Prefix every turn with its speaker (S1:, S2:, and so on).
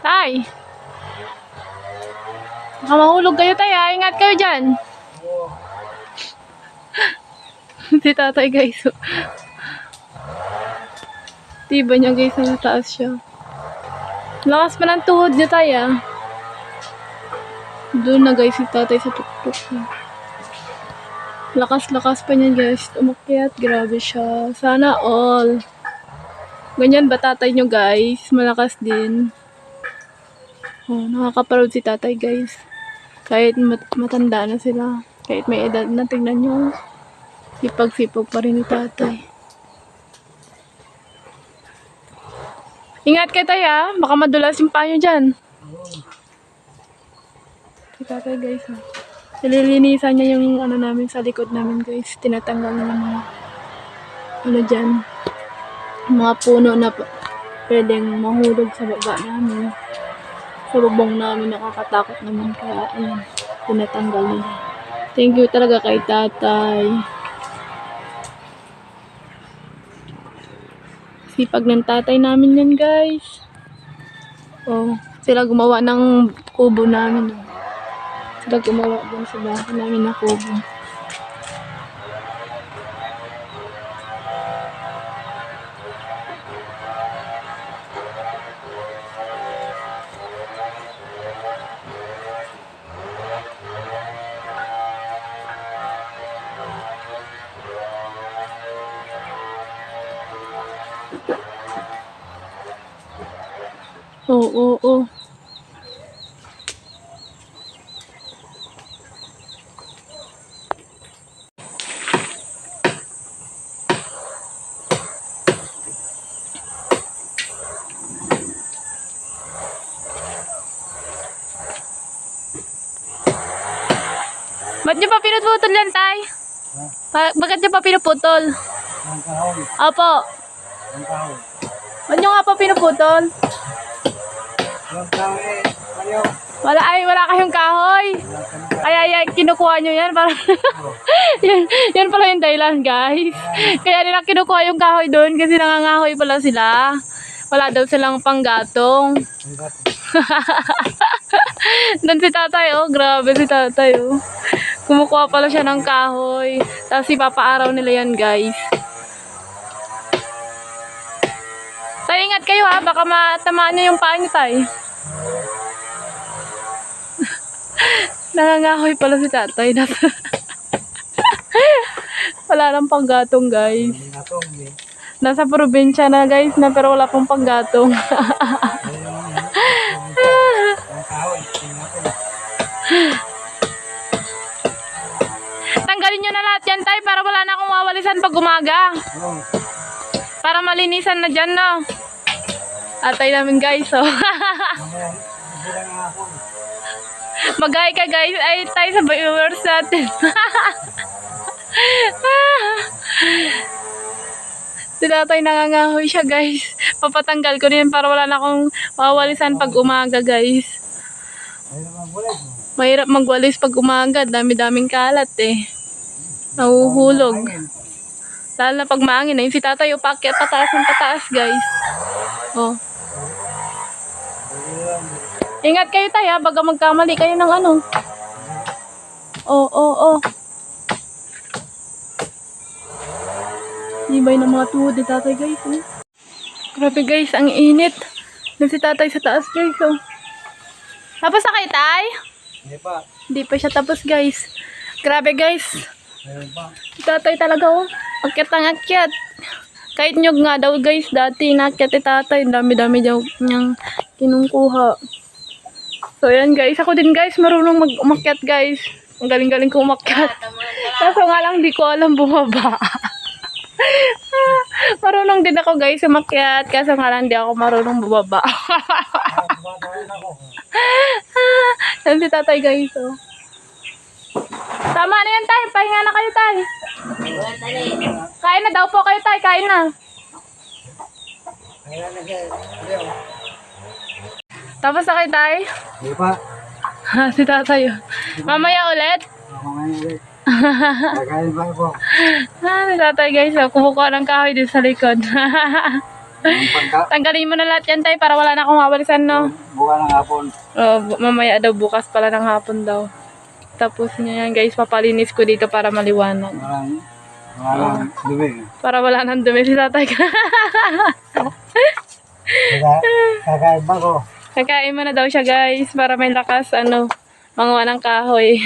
S1: Tay! Baka mahulog kayo, tay, ha? Ingat kayo dyan. Si tatay, guys. Tiba niya, guys, na taas siya. Lakas pa ng tuhod niya, tay, ha? Doon na, guys, si tatay sa tuktok niya. Lakas-lakas pa niya, guys. Umakyat. Grabe siya. Sana all. Ganyan ba tatay nyo, guys? Malakas din. Oh, nakakaparod si tatay, guys. Kahit matanda na sila. Kahit may edad na, tingnan nyo. Sipag-sipag pa rin ni tatay. Ingat kayo, tay, ha? Baka madulas yung payo dyan. Si tatay, guys, ha? Nililinisan niya yung ano namin sa likod namin, guys. Tinatanggal na mga ano dyan. Mga puno na pwedeng mahulog sa baba namin. Sa bubong namin, nakakatakot naman. Kaya, ayun, tinatanggal nila. Thank you talaga kay tatay. Sipag ng tatay namin yan, guys. Oh, sila gumawa ng kubo namin. Sila gumawa din sa bahay namin na kubo. Oo. Ba't niyo pa pinuputol yan, tay? Bakit niyo pa pinuputol?
S2: Ang kahoy.
S1: Opo.
S2: Ang kahoy.
S1: Ba't niyo nga pa pinuputol?
S2: Ang kahoy. Ayaw.
S1: Wala kayong kahoy. Kaya kinukuha nyo yan. Para yan pala yung dahilan, guys. Kaya nila kinukuha yung kahoy doon kasi nangangahoy pala sila. Wala daw silang panggatong. Doon si tatay, oh. Grabe si tatay, oh. Kumukuha pala siya ng kahoy. Tapos ipapaaraw nila yan, guys. Tay, ingat kayo, ha. Baka matamaan nyo yung paa nyo, tay. Nangangahoy pala si tatay. Wala nang panggatong, guys. Nasa probinsya na, guys, na pero wala pong panggatong. Tanggalin nyo na lahat yan, tay, para wala na akong wawalisan pag umaga. Para malinisan na dyan, no? Atay namin, guys, oh. Mag-hi ka, guys. Ay, tayo sa viewers natin. Si tatay nangangahoy siya, guys. Papatanggal ko rin para wala na akong wawalisan pag umaga, guys. Mahirap magwalis pag umaga. Dami-daming kalat, eh. Nahuhulog. Lalo na pag maangin. Ayun si tatay, upakyat pataas ng pataas, guys. Oh. Ingat kayo, tay, ha. Baga magkamali kayo ng ano. Oh. Ibay ng mga tuhod ni tatay, guys, oh. Grabe, guys, ang init. Nang si tatay sa taas, guys, oh. Tapos na kayo, tay?
S2: Hindi pa.
S1: Hindi pa siya tapos, guys. Grabe, guys.
S2: Ayun pa.
S1: Si tatay talaga, oh. Akyat ang akyat. Kahit nyug nga daw, guys, dati inakyat ni tatay. Dami-dami daw niyang kinungkuha. So, yan, guys. Ako din, guys, marunong umakyat, guys. Ang galing-galing ko umakyat. Kaso nga lang, di ko alam bumaba. Marunong din ako, guys, umakyat. Kaso nga lang, di ako marunong bumaba. Yan si tatay, guys, oh. Tama na yan, tay. Pahinga na kayo, tay. Kain na daw po kayo, tay. Kain na. Tapos na kayo, tay?
S2: Hindi pa.
S1: Si tatay, oh. Mamaya ulit.
S2: Mamaya ulit. Kakain ba ako?
S1: Tatay guys, kumukuha ng kahoy din sa likod.
S2: Ang pagka,
S1: Tanggalin mo na lahat yan, tay, para wala na akong mawalisan, no?
S2: buka ng hapon.
S1: Oh, mamaya daw, bukas pala ng hapon daw. Tapos niya yan, guys, papalinis ko dito para maliwanag.
S2: Walang dumi.
S1: Para wala nang dumi si tatay.
S2: Kakain ba ako?
S1: Kakain mo na daw siya, guys, para may lakas, manguha ng kahoy.